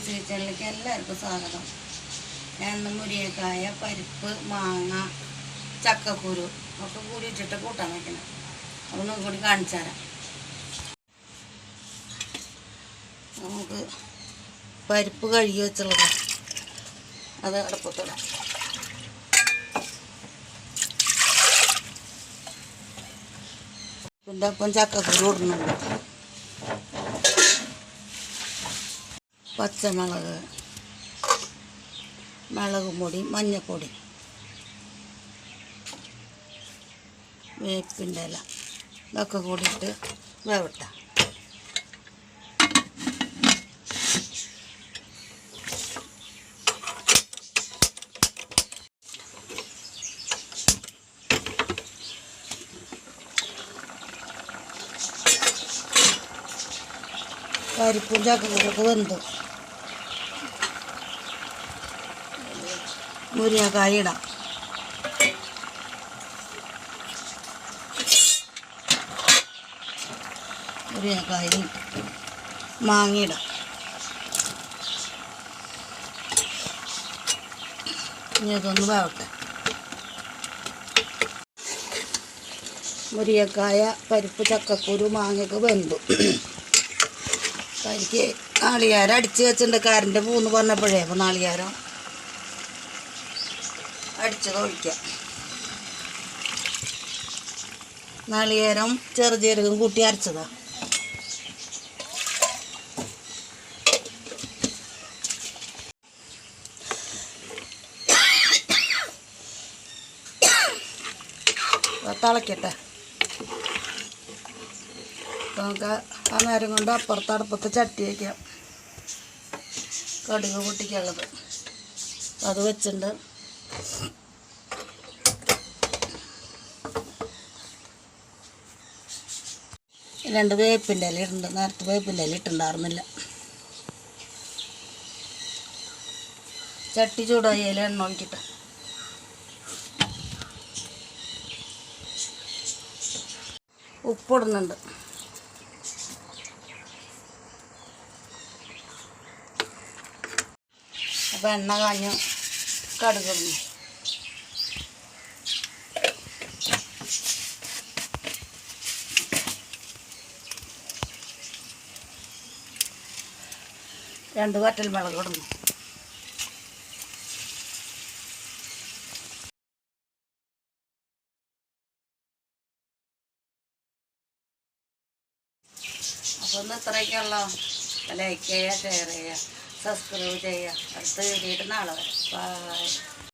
ഷാജീസ് കിച്ചണിലേക്ക് എല്ലാവർക്കും സ്വാഗതം. ഞാൻ ഇന്ന് മുരിങ്ങക്കായ, പരിപ്പ്, മാങ്ങ, ചക്കക്കുരു ഒക്കെ കൂടി ഇട്ടിട്ട് കൂട്ടാൻ വയ്ക്കണം. അതൊന്നും കൂടി കാണിച്ചു തരാം. നമുക്ക് പരിപ്പ് കഴുകി വെച്ചുള്ളത് അത് അടുപ്പത്തിടാം. പിന്നെ ഒപ്പം ചക്കക്കുരു ഇടുന്നുണ്ട്. പച്ചമുളക്, മുളക് പൊടി, മഞ്ഞൾപ്പൊടി, വേപ്പിൻ്റെ ഇല ഇതൊക്കെ കൂടിയിട്ട് വേവിട്ട. പരിപ്പും ചക്കക്കുരുക്കെ വെന്തു. മുരിങ്ങക്കായ ഇടാം. മുരിങ്ങക്കായ മാങ്ങ ഇടാം. ഇനി അതൊന്ന് വേവട്ടെ. മുരിങ്ങക്കായ, പരിപ്പ്, ചക്കക്കുരു, മാങ്ങയൊക്കെ വെന്തു. എനിക്ക് നാളികേരം അടിച്ച് വെച്ചിട്ടുണ്ട്. കരൻ്റെ പൂന്ന് പറഞ്ഞപ്പോഴേ അപ്പോൾ നാളികേരം അടിച്ചത് ഒഴിക്കാം. നാളികേരം ചെറുജീരകം കൂട്ടി അരച്ചതാ. തിളക്കട്ടെ. നമുക്ക് ആ നേരം കൊണ്ട് അപ്പുറത്ത് അടുപ്പത്ത് ചട്ടി വയ്ക്കാം. കടുക് പൊട്ടിക്കുള്ളത് അത് വെച്ചിട്ടുണ്ട്. രണ്ട് വേപ്പിൻ്റെ ഇല ഇടുന്നുണ്ട്. നേരത്തെ വേപ്പിൻ്റെ ഇല ഇട്ടുണ്ടായിരുന്നില്ല. ചട്ടി ചൂടായി ഇല എണ്ണ ഒഴിക്കട്ടെ. ഉപ്പിടുന്നുണ്ട്. അപ്പോൾ എണ്ണ കാഞ്ഞു കടുക് ഇടുന്നു. രണ്ട് വറ്റൽ മുളക് ഇടുന്നു. അപ്പോൾ ഒന്ന് ഇത്രയൊക്കെയുള്ള ലൈക്ക് ചെയ്യുക, ഷെയർ ചെയ്യുക, സബ്സ്ക്രൈബ് ചെയ്യുക. അടുത്ത വീഡിയോയിട്ട് നാളെ വരാം. ബൈ.